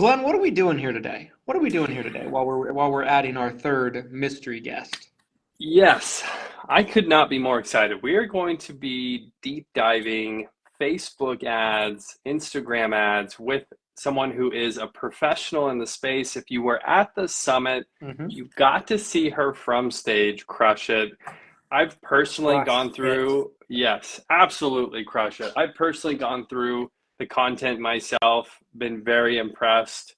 Glenn, what are we doing here today? What are we doing here today while we're adding our third mystery guest? Yes, I could not be more excited. We are going to be deep diving Facebook ads, Instagram ads with someone who is a professional in the space. If you were at the summit, you got to see her from stage crush it. I've personally gone through, yes, absolutely crush it. I've personally gone through the content myself, been very impressed.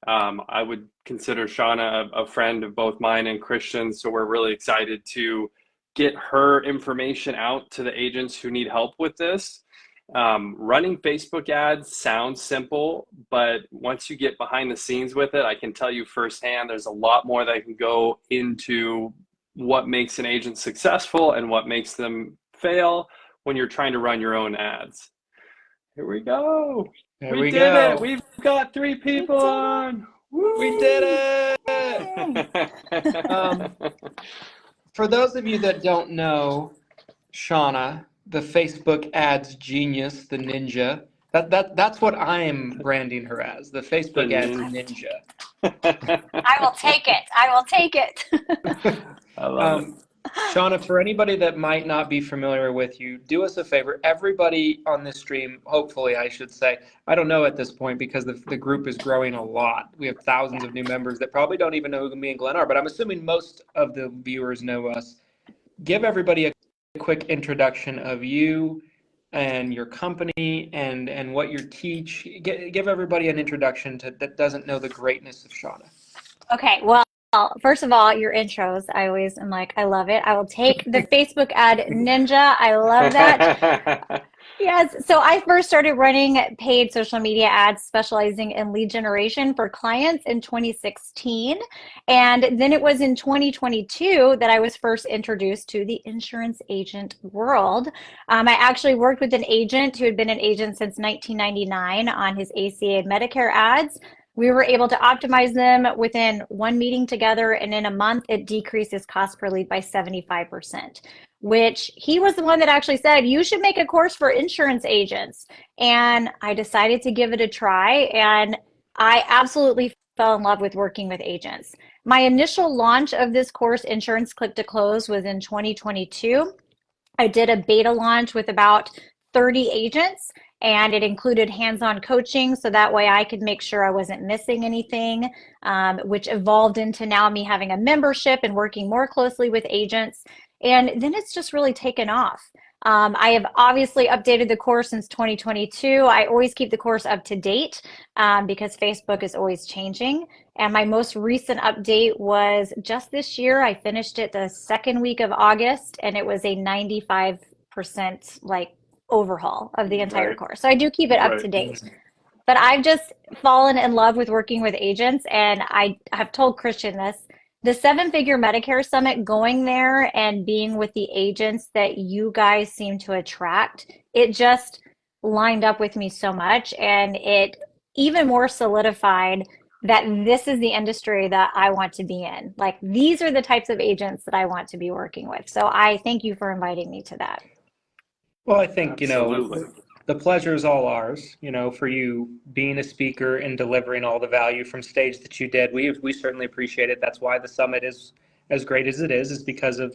I would consider Shauna a friend of both mine and Christian, so we're really excited to get her information out to the agents who need help with this. Running Facebook ads sounds simple, but once you get behind the scenes with it, I can tell you firsthand, there's a lot more that can go into what makes an agent successful and what makes them fail when you're trying to run your own ads. Here we go. We did it. We've got 3 people on. Woo! We did it. For those of you that don't know Shauna, the Facebook ads genius, the ninja, that's what I'm branding her as, the Facebook ads ninja. I will take it. I will take it. I love it. Shauna, for anybody that might not be familiar with you, do us a favor. Everybody on this stream, hopefully I should say, I don't know at this point because the group is growing a lot. We have thousands of new members that probably don't even know who me and Glenn are, but I'm assuming most of the viewers know us. Give everybody a quick introduction of you and your company and what you teach. Give everybody an introduction that doesn't know the greatness of Shauna. Okay, well, first of all, your intros, I always am like, I love it. I will take the Facebook ad ninja. I love that. Yes. So I first started running paid social media ads, specializing in lead generation for clients in 2016. And then it was in 2022 that I was first introduced to the insurance agent world. I actually worked with an agent who had been an agent since 1999 on his ACA Medicare ads. We were able to optimize them within 1 meeting together, and in a month, it decreased his cost per lead by 75%, which he was the one that actually said, you should make a course for insurance agents. And I decided to give it a try, and I absolutely fell in love with working with agents. My initial launch of this course, Insurance Click to Close, was in 2022. I did a beta launch with about 30 agents. And it included hands-on coaching, so that way I could make sure I wasn't missing anything, which evolved into now me having a membership and working more closely with agents. And then it's just really taken off. I have obviously updated the course since 2022. I always keep the course up to date because Facebook is always changing. And my most recent update was just this year. I finished it the second week of August, and it was a 95% overhaul of the entire course. So I do keep it up to date. But I've just fallen in love with working with agents, and I have told Christian this. The 7-Figure Medicare Summit, going there and being with the agents that you guys seem to attract, it just lined up with me so much, and it even more solidified that this is the industry that I want to be in. Like, these are the types of agents that I want to be working with. So I thank you for inviting me to that. Well, I think, Absolutely. the pleasure is all ours, for you being a speaker and delivering all the value from stage that you did. We certainly appreciate it. That's why the summit is as great as it is because of,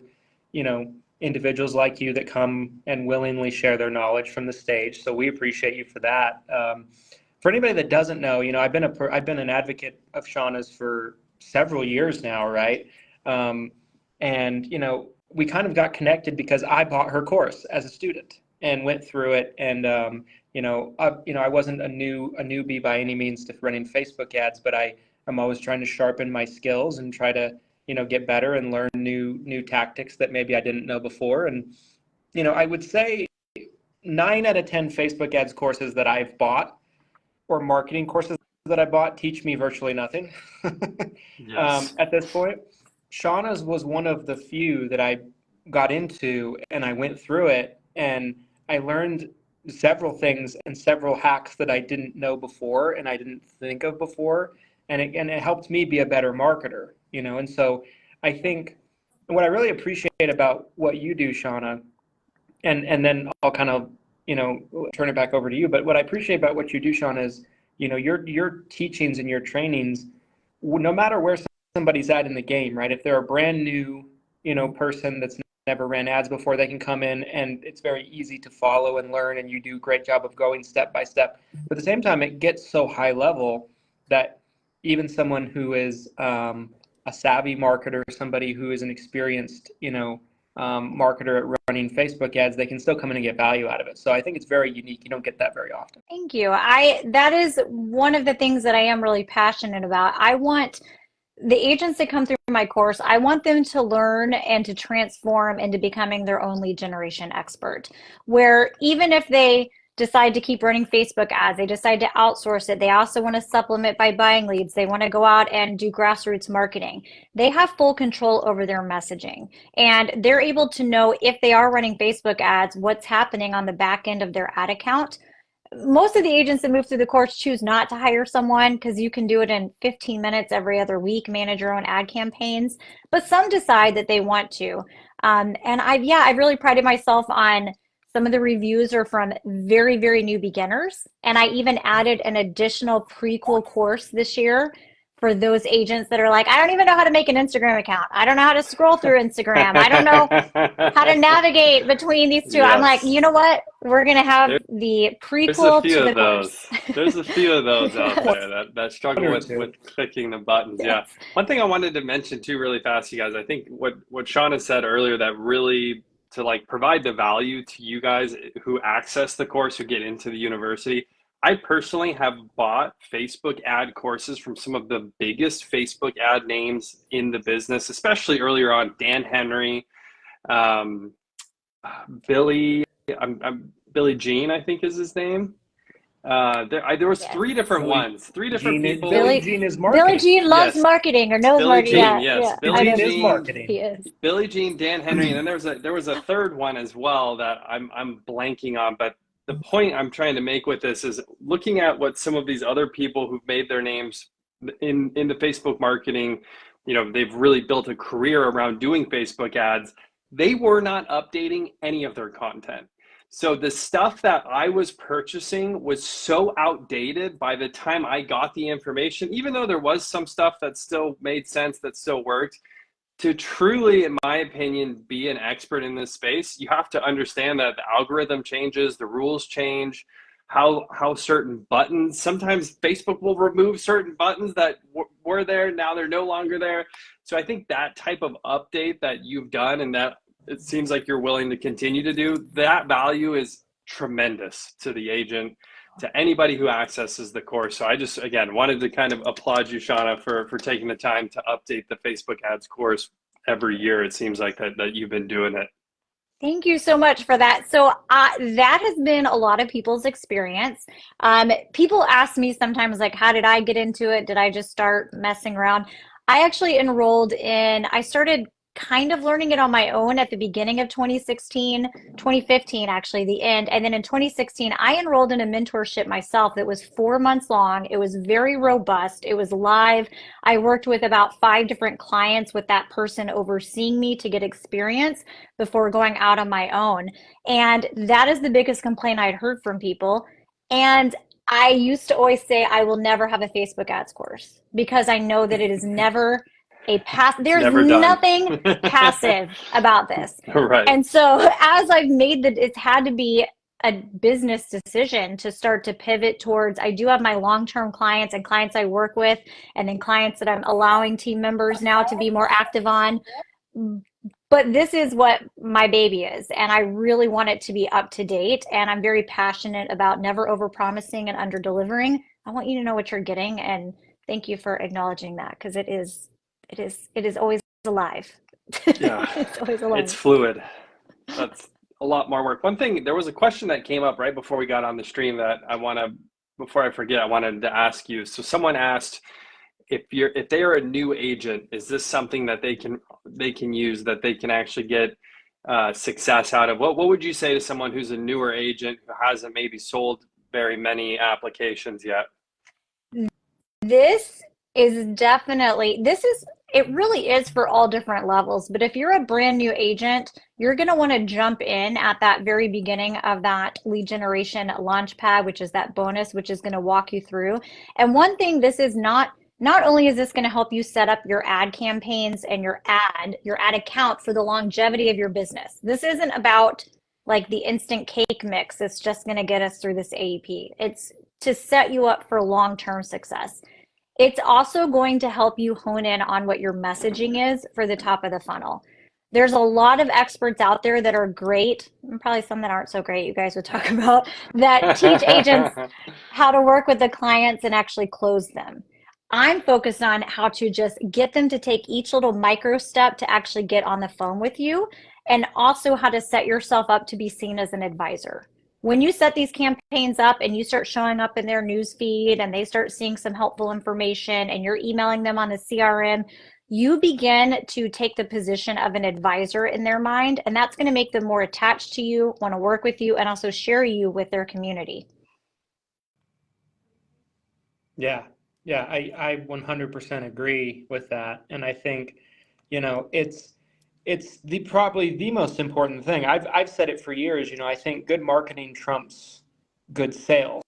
individuals like you that come and willingly share their knowledge from the stage. So we appreciate you for that. For anybody that doesn't know, I've been an advocate of Shauna's for several years now, right? And we kind of got connected because I bought her course as a student and went through it. And, I wasn't a newbie by any means to running Facebook ads, but I'm always trying to sharpen my skills and try to, get better and learn new tactics that maybe I didn't know before. And, I would say 9 out of 10 Facebook ads courses that I've bought or marketing courses that I bought teach me virtually nothing at this point. Shauna's was one of the few that I got into, and I went through it, and I learned several things and several hacks that I didn't know before and I didn't think of before, and it helped me be a better marketer, And so I think what I really appreciate about what you do, Shauna, and then I'll kind of, turn it back over to you. But what I appreciate about what you do, Shauna, is your teachings and your trainings, no matter where somebody's at in the game, right? If they're a brand new, person that's never ran ads before, they can come in and it's very easy to follow and learn, and you do a great job of going step by step. But at the same time, it gets so high level that even someone who is a savvy marketer, somebody who is an experienced, marketer at running Facebook ads, they can still come in and get value out of it. So I think it's very unique. You don't get that very often. Thank you. That is one of the things that I am really passionate about. I want the agents that come through my course, I want them to learn and to transform into becoming their own lead generation expert, where even if they decide to keep running Facebook ads, they decide to outsource it, they also want to supplement by buying leads, they want to go out and do grassroots marketing, they have full control over their messaging, and they're able to know if they are running Facebook ads, what's happening on the back end of their ad account. Most of the agents that move through the course choose not to hire someone because you can do it in 15 minutes every other week, manage your own ad campaigns, but some decide that they want to. And I've really prided myself on some of the reviews are from very, very new beginners. And I even added an additional prequel course this year for those agents that are like, I don't even know how to make an Instagram account. I don't know how to scroll through Instagram. I don't know how to navigate between these two. Yes. I'm like, you know what? We're going to have the prequel to the course. There's a few of those out there that struggle with clicking the buttons. Yes. Yeah. One thing I wanted to mention too really fast, you guys, I think what Shauna said earlier that really to like provide the value to you guys who access the course, who get into the university. I personally have bought Facebook ad courses from some of the biggest Facebook ad names in the business, especially earlier on. Dan Henry, Billy Jean, I think is his name. There was three different ones, three different people. Billy Jean is marketing. Billy Jean loves marketing or knows marketing. Yes. Billy Jean is marketing. He is. Billy Jean, Dan Henry, and then there was a third one as well that I'm blanking on, but the point I'm trying to make with this is looking at what some of these other people who've made their names in the Facebook marketing, they've really built a career around doing Facebook ads. They were not updating any of their content. So the stuff that I was purchasing was so outdated by the time I got the information, even though there was some stuff that still made sense, that still worked. To truly, in my opinion, be an expert in this space, you have to understand that the algorithm changes, the rules change, how certain buttons, sometimes Facebook will remove certain buttons that were there, now they're no longer there. So I think that type of update that you've done and that it seems like you're willing to continue to do, that value is tremendous to the agent, to anybody who accesses the course. So I just, again, wanted to kind of applaud you, Shauna, for taking the time to update the Facebook ads course every year. It seems like that you've been doing it. Thank you so much for that. So that has been a lot of people's experience. People ask me sometimes, like, how did I get into it? Did I just start messing around? I actually I started kind of learning it on my own at the beginning of 2015 actually, the end. And then in 2016, I enrolled in a mentorship myself that was 4 months long. It was very robust. It was live. I worked with about 5 different clients with that person overseeing me to get experience before going out on my own. And that is the biggest complaint I'd heard from people. And I used to always say, I will never have a Facebook ads course because I know that it is never there's nothing passive about this. Right. And so as I've made it's had to be a business decision to start to pivot towards, I do have my long-term clients and clients I work with, and then clients that I'm allowing team members now to be more active on. But this is what my baby is, and I really want it to be up to date. And I'm very passionate about never over-promising and under-delivering. I want you to know what you're getting, and thank you for acknowledging that, because it is always alive. Yeah, it's always alive. It's fluid. That's a lot more work. One thing, there was a question that came up right before we got on the stream that before I forget, I wanted to ask you. So someone asked, if they are a new agent, is this something that they can use, that they can actually get success out of? What would you say to someone who's a newer agent who hasn't maybe sold very many applications yet? This is It really is for all different levels. But if you're a brand new agent, you're going to want to jump in at that very beginning of that lead generation launch pad, which is that bonus, which is going to walk you through. And one thing, this is not only is this going to help you set up your ad campaigns and your ad account for the longevity of your business. This isn't about like the instant cake mix. It's just going to get us through this AEP. It's to set you up for long-term success. It's also going to help you hone in on what your messaging is for the top of the funnel. There's a lot of experts out there that are great, and probably some that aren't so great, you guys would talk about, that teach agents how to work with the clients and actually close them. I'm focused on how to just get them to take each little micro step to actually get on the phone with you, and also how to set yourself up to be seen as an advisor. When you set these campaigns up and you start showing up in their news feed and they start seeing some helpful information and you're emailing them on the CRM, you begin to take the position of an advisor in their mind, and that's going to make them more attached to you, want to work with you, and also share you with their community. Yeah, I 100% agree with that. And I think, it's probably the most important thing. I've said it for years, I think good marketing trumps good sales,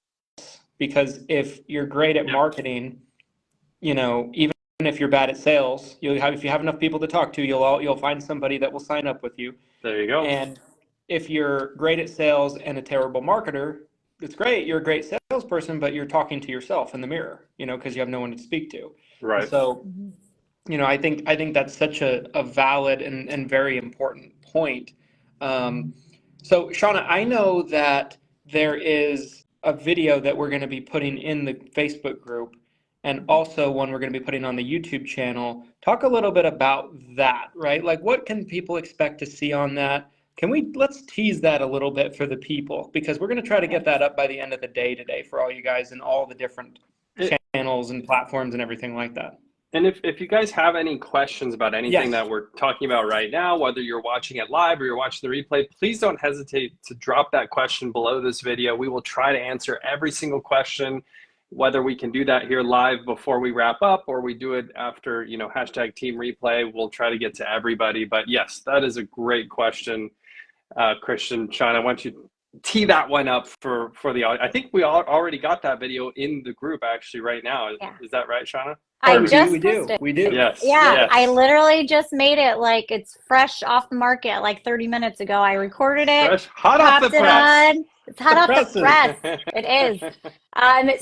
because if you're great at marketing, even if you're bad at sales, if you have enough people to talk to, you'll find somebody that will sign up with you. There you go. And if you're great at sales and a terrible marketer, it's great. You're a great salesperson, but you're talking to yourself in the mirror, because you have no one to speak to. Right. So I think that's such a valid and very important point. So Shauna, I know that there is a video that we're going to be putting in the Facebook group, and also one we're going to be putting on the YouTube channel. Talk a little bit about that, right? Like, what can people expect to see on that? Let's tease that a little bit for the people, because we're going to try to get that up by the end of the day today for all you guys and all the different channels and platforms and everything like that. And if you guys have any questions about anything that we're talking about right now, whether you're watching it live or you're watching the replay, please don't hesitate to drop that question below this video. We will try to answer every single question, whether we can do that here live before we wrap up or we do it after, hashtag team replay. We'll try to get to everybody. But yes, that is a great question, Christian. Shauna, why don't you tee that one up for the audience? I think we already got that video in the group actually right now. Is that right, Shauna? We do. Yes. Yeah, yes. I literally just made it like it's fresh off the market like 30 minutes ago. I recorded it. Fresh, hot off the press. It's hot off the press. It is.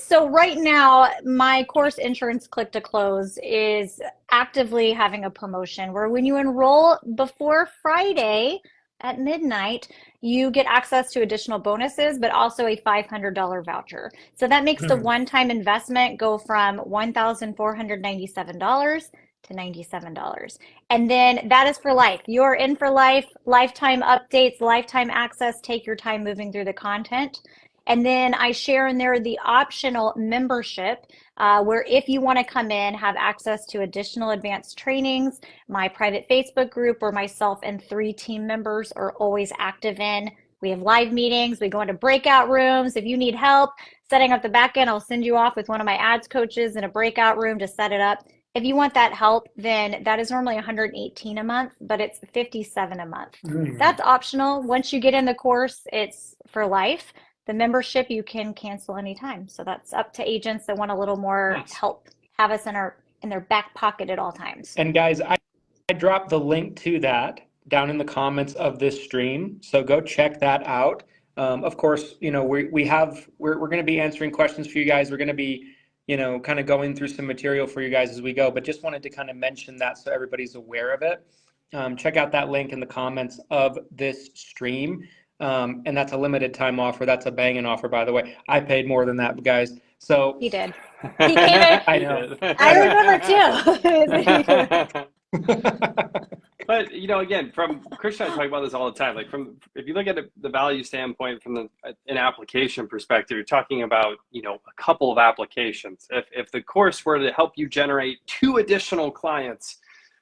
So right now, my course Insurance Click to Close is actively having a promotion where when you enroll before Friday at midnight, you get access to additional bonuses, but also a $500 voucher. So that makes the one-time investment go from $1,497 to $97. And then that is for life. You're in for life, lifetime updates, lifetime access, take your time moving through the content. And then I share in there the optional membership, where if you want to come in, have access to additional advanced trainings, my private Facebook group where myself and 3 team members are always active in. We have live meetings. We go into breakout rooms. If you need help setting up the back end, I'll send you off with one of my ads coaches in a breakout room to set it up. If you want that help, then that is normally $118 a month, but it's $57 a month. That's optional. Once you get in the course, it's for life. The membership you can cancel anytime. So that's up to agents that want a little more help, have us in their back pocket at all times. And guys, I dropped the link to that down in the comments of this stream. So go check that out. Of course, we're going to be answering questions for you guys. We're going to be, kind of going through some material for you guys as we go, but just wanted to kind of mention that so everybody's aware of it. Check out that link in the comments of this stream. And that's a limited time offer. That's a banging offer, by the way. I paid more than that, guys. So He did. He came in. I know. I remember too. But again, from Christian, I talk about this all the time. Like if you look at the value standpoint from an application perspective, you're talking about a couple of applications. If the course were to help you generate 2 additional clients,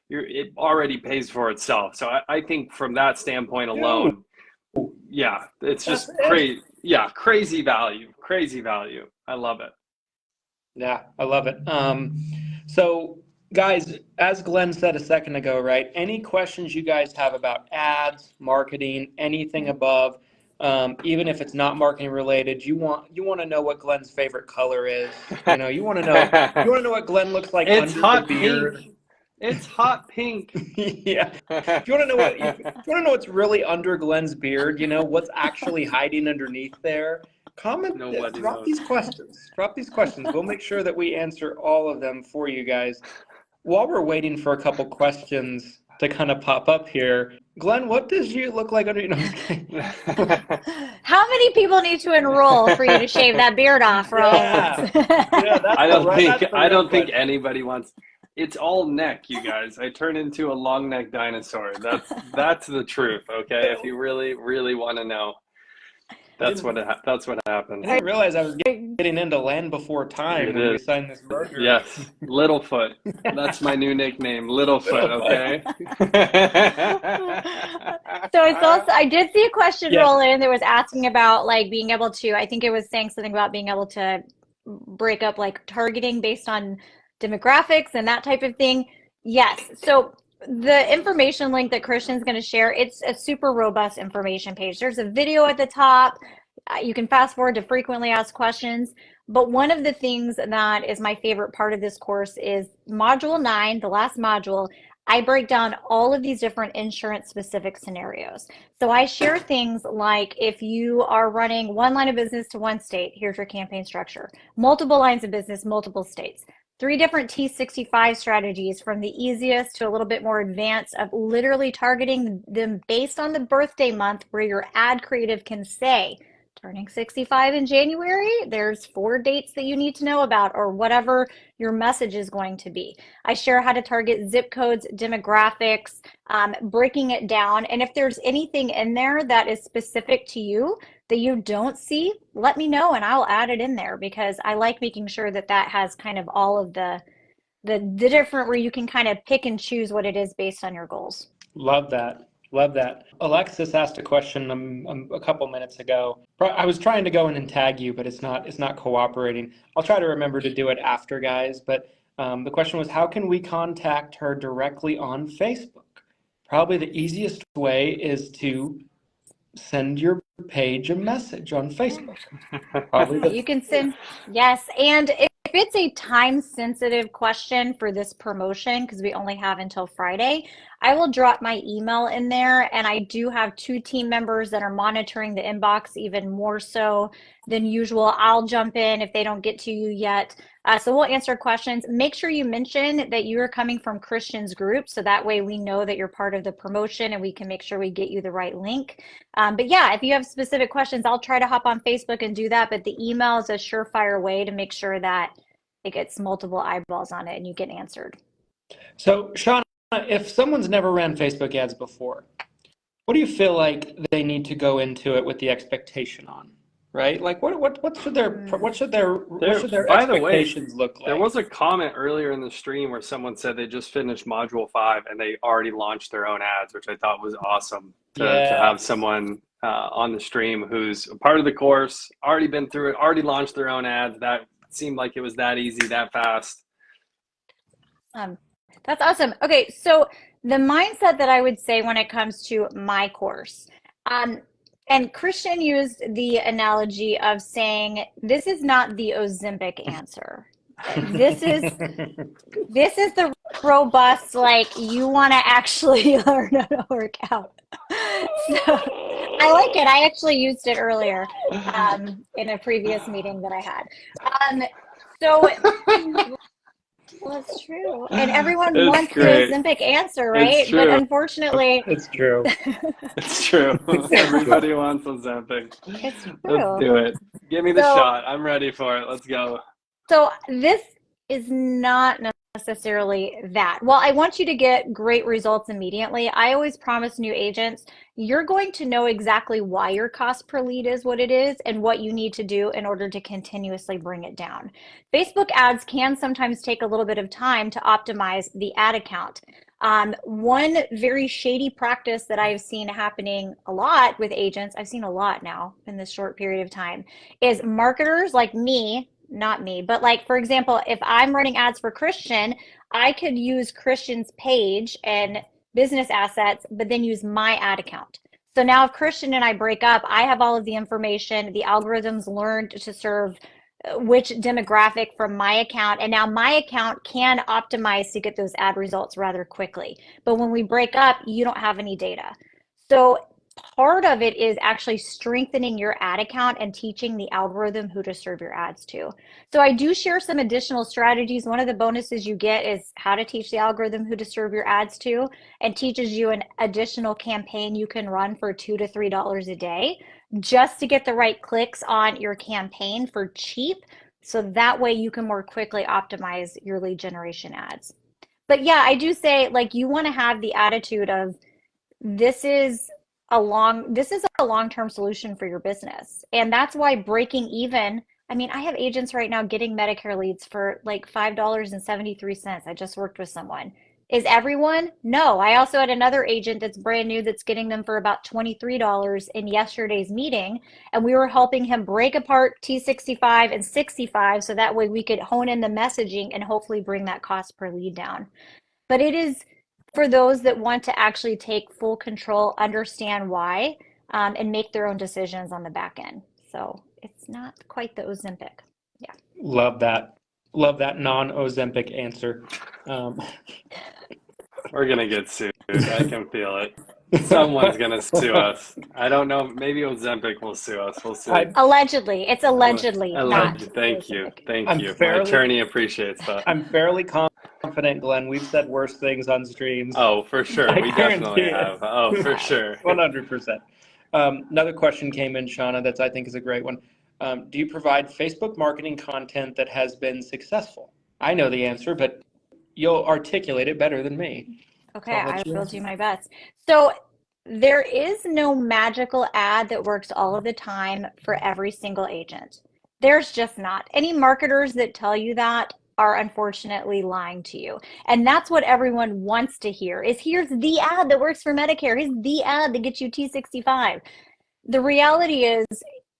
it already pays for itself. So I think from that standpoint alone. Yeah, it's just crazy. Yeah, crazy value. I love it. Yeah, I love it. So Guys, as Glenn said a second ago, right? Any questions you guys have about ads, marketing, anything above, even if it's not marketing related, you want to know what Glenn's favorite color is. You want to know what Glenn looks like It's under hot the beard. pink. It's hot pink. Yeah. If you want to know what's really under Glenn's beard, what's actually hiding underneath there, drop these questions. Drop these questions. We'll make sure that we answer all of them for you guys. While we're waiting for a couple questions to kind of pop up here, Glenn, what does you look like under? How many people need to enroll for you to shave that beard off, Rob? Yeah, I don't think anybody wants. It's all neck, you guys. I turn into a long neck dinosaur. That's the truth. Okay, if you really, really want to know. That's what happened. I didn't realize I was getting into Land Before Time when we signed this merger. Yes, Littlefoot. That's my new nickname, Littlefoot. Okay. So I did see a question roll in that was asking about like being able to. I think it was saying something about being able to break up like targeting based on demographics and that type of thing. Yes. So the information link that Christian's going to share, it's a super robust information page. There's a video at the top. You can fast forward to frequently asked questions. But one of the things that is my favorite part of this course is module 9, the last module. I break down all of these different insurance specific scenarios. So I share things like if you are running one line of business to one state, here's your campaign structure. Multiple lines of business, multiple states. 3 different T65 strategies from the easiest to a little bit more advanced of literally targeting them based on the birthday month where your ad creative can say, turning 65 in January, there's 4 dates that you need to know about or whatever your message is going to be. I share how to target zip codes, demographics, breaking it down. And if there's anything in there that is specific to you that you don't see, let me know and I'll add it in there because I like making sure that that has kind of all of the different where you can kind of pick and choose what it is based on your goals. Love that. Love that. Alexis asked a question a couple minutes ago. I was trying to go in and tag you, but it's not cooperating. I'll try to remember to do it after, guys. But the question was, how can we contact her directly on Facebook? Probably the easiest way is to send your page a message on Facebook. You can send, yes. And if it's a time sensitive question for this promotion, because we only have until Friday, I will drop my email in there. And I do have 2 team members that are monitoring the inbox even more so than usual. I'll jump in if they don't get to you yet. So we'll answer questions. Make sure you mention that you are coming from Christian's group. So that way we know that you're part of the promotion and we can make sure we get you the right link. But yeah, if you have specific questions, I'll try to hop on Facebook and do that. But the email is a surefire way to make sure that it gets multiple eyeballs on it and you get answered. So Shauna, if someone's never ran Facebook ads before, what do you feel like they need to go into it with the expectation on? Right? Like what should their expectations look like? There was a comment earlier in the stream where someone said they just finished module 5 and they already launched their own ads, which I thought was awesome to have someone on the stream who's a part of the course, already been through it, already launched their own ads. That seemed like it was that easy, that fast. That's awesome. Okay, so the mindset that I would say when it comes to my course, and Christian used the analogy of saying, this is not the Ozempic answer. This is the robust, like you want to actually learn how to work out. So I like it. I actually used it earlier in a previous meeting that I had. Well, it's true. And everyone wants the Ozempic answer, right? But unfortunately... It's true. It's true. Everybody wants Ozempic. It's true. Let's do it. Give me the shot. I'm ready for it. Let's go. So this is not necessarily that. Well, I want you to get great results immediately. I always promise new agents, you're going to know exactly why your cost per lead is what it is and what you need to do in order to continuously bring it down. Facebook ads can sometimes take a little bit of time to optimize the ad account. One very shady practice that I've seen happening a lot with agents, I've seen a lot now in this short period of time, is marketers like me not me, but like, for example, if I'm running ads for Christian, I could use Christian's page and business assets, but then use my ad account. So now if Christian and I break up, I have all of the information, the algorithms learned to serve which demographic from my account. And now my account can optimize to get those ad results rather quickly. But when we break up, you don't have any data. So part of it is actually strengthening your ad account and teaching the algorithm who to serve your ads to. So I do share some additional strategies. One of the bonuses you get is how to teach the algorithm who to serve your ads to, and teaches you an additional campaign you can run for $2 to $3 a day just to get the right clicks on your campaign for cheap. So that way you can more quickly optimize your lead generation ads. But yeah, I do say, like, you want to have the attitude of this is a long-term solution for your business. And that's why breaking even, I mean, I have agents right now getting Medicare leads for like $5.73. I just worked with someone. Is everyone? No. I also had another agent that's brand new that's getting them for about $23 in yesterday's meeting. And we were helping him break apart T65 and 65 so that way we could hone in the messaging and hopefully bring that cost per lead down. But it is for those that want to actually take full control, understand why, and make their own decisions on the back end. So it's not quite the Ozempic. Yeah. Love that. Love that non-Ozempic answer. We're going to get sued. I can feel it. Someone's going to sue us. I don't know. Maybe Ozempic will sue us. We'll see. Allegedly. It's allegedly. Not Thank you. Ozempic. Thank you. My attorney appreciates that. I'm fairly confident, Glenn. We've said worse things on streams. Oh, for sure. I We guarantee definitely it. have. Oh, for sure. 100%. Another question came in, Shauna, that I think is a great one. Do you provide Facebook marketing content that has been successful? I know the answer, but you'll articulate it better than me. Okay, I will do my best. So there is no magical ad that works all of the time for every single agent. There's just not. Any marketers that tell you that are unfortunately lying to you. And that's what everyone wants to hear is here's the ad that works for Medicare. Here's the ad that gets you T65. The reality is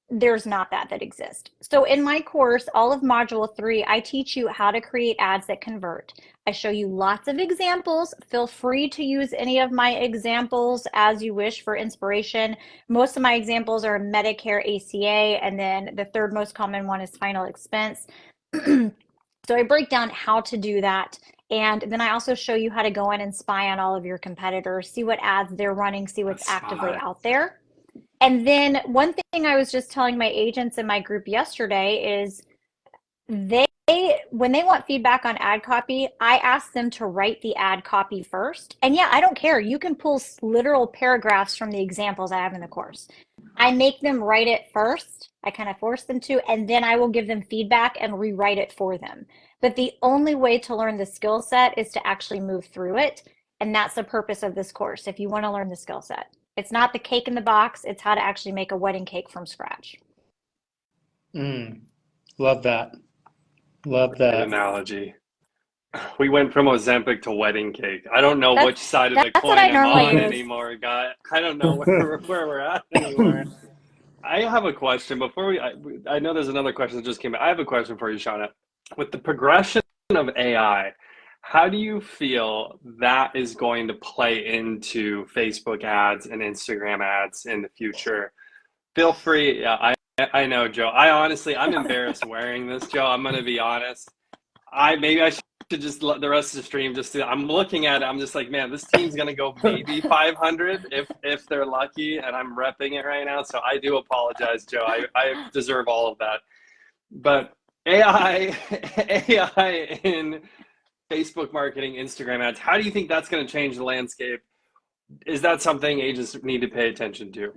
there's not that exists. So in my course, all of module 3, I teach you how to create ads that convert. I show you lots of examples. Feel free to use any of my examples as you wish for inspiration. Most of my examples are Medicare ACA, and then the third most common one is final expense. So I break down how to do that. And then I also show you how to go in and spy on all of your competitors, see what ads they're running, see what's actively out there. And then one thing I was just telling my agents in my group yesterday is when they want feedback on ad copy, I ask them to write the ad copy first. And yeah, I don't care. You can pull literal paragraphs from the examples I have in the course. I make them write it first. I kind of force them to, and then I will give them feedback and rewrite it for them. But the only way to learn the skill set is to actually move through it. And that's the purpose of this course, if you want to learn the skill set. It's not the cake in the box. It's how to actually make a wedding cake from scratch. Love that. Love that. Good analogy. We went from Ozempic to wedding cake. I don't know which side of the coin I'm on anymore, guy. I don't know where we're at anymore. I have a question before I know there's another question that just came out. I have a question for you, Shauna. With the progression of AI, how do you feel that is going to play into Facebook ads and Instagram ads in the future? Feel free. Yeah, I know, Joe. I'm embarrassed wearing this, Joe. I'm going to be honest. Maybe I should just let the rest of the stream I'm looking at it. I'm just like, man, this team's going to go maybe 500 if they're lucky, and I'm repping it right now. So I do apologize, Joe. I deserve all of that. But AI in Facebook marketing, Instagram ads, how do you think that's going to change the landscape? Is that something agents need to pay attention to?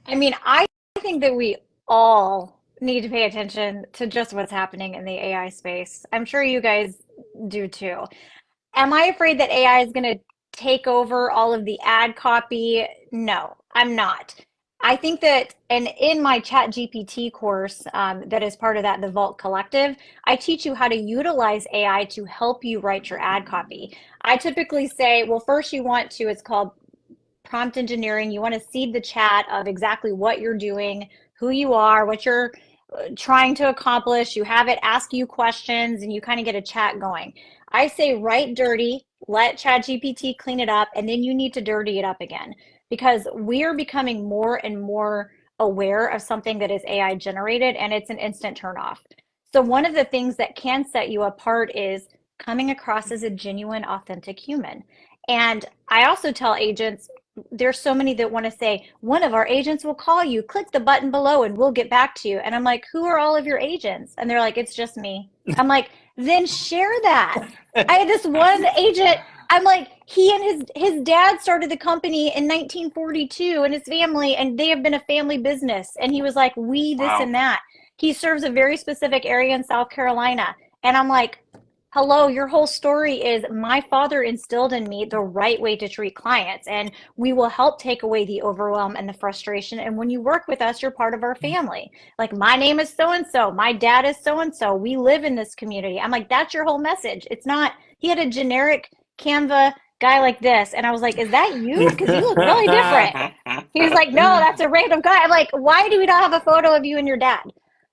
I mean, I think that we all need to pay attention to just what's happening in the AI space. I'm sure you guys do too. Am I afraid that AI is going to take over all of the ad copy? No, I'm not. I think that, and in my ChatGPT course that is part of that, the Vault Collective, I teach you how to utilize AI to help you write your ad copy. I typically say, well, first you want to, it's called prompt engineering. You want to seed the chat of exactly what you're doing, who you are, what your trying to accomplish, you have it ask you questions, and you kind of get a chat going. I say write dirty, let ChatGPT clean it up, and then you need to dirty it up again, because we are becoming more and more aware of something that is AI generated, and it's an instant turnoff. So one of the things that can set you apart is coming across as a genuine, authentic human. And I also tell agents, there's so many that want to say, one of our agents will call you, click the button below and we'll get back to you. And I'm like, who are all of your agents? And they're like, it's just me. I'm like, then share that. I had this one agent, I'm like, he and his dad started the company in 1942 and his family, and they have been a family business. And he was like, we, this and that. He serves a very specific area in South Carolina. And I'm like, hello, your whole story is my father instilled in me the right way to treat clients, and we will help take away the overwhelm and the frustration. And when you work with us, you're part of our family. Like, my name is so-and-so, my dad is so-and-so, we live in this community. I'm like, that's your whole message. It's not, he had a generic Canva guy like this. And I was like, is that you? Because you look really different. He was like, no, that's a random guy. I'm like, why do we not have a photo of you and your dad?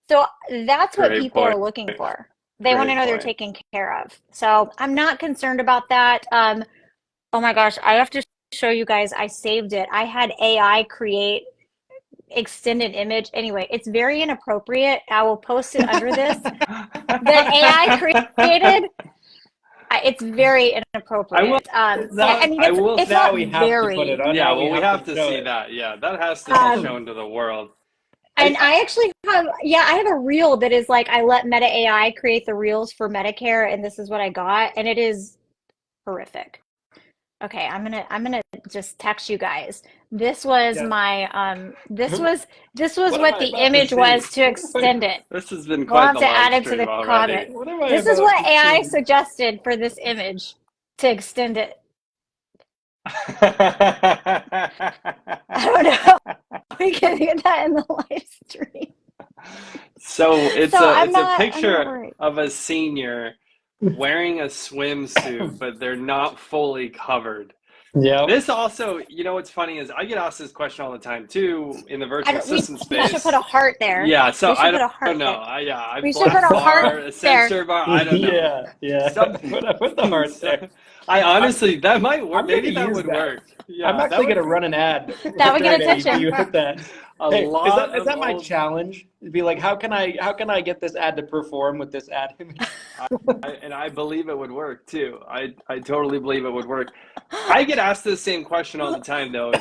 So that's what people are looking for. They want to know they're taken care of. So I'm not concerned about that. Oh my gosh, I have to show you guys. I saved it. I had AI create extended image. Anyway, it's very inappropriate. I will post it under this. The AI created. It's very inappropriate. It's not very. Yeah, well, we have to see that. Yeah, that has to be shown to the world. And I actually have, I have a reel that is like, I let Meta AI create the reels for Medicare, and this is what I got, and it is horrific. Okay, I'm gonna just text you guys. This was my this was what the image was to extend it. This has been quite the add it to the comment. This is what AI suggested for this image to extend it. I don't know. We can get that in the live stream. So it's a picture of a senior wearing a swimsuit, but they're not fully covered. Yeah. This also, you know, what's funny is I get asked this question all the time too in the virtual assistant space. We should put a heart there. Yeah, so I don't know. I we should put a heart a sensor bar. I don't know. Yeah. Put the heart there. I honestly, that might work. Maybe that would work. Yeah, I'm actually going to run an ad. That would get attention. You hit that. Is that my challenge? It'd be like, how can I get this ad to perform with this ad image? And I believe it would work too. I totally believe it would work. I get asked the same question all the time though.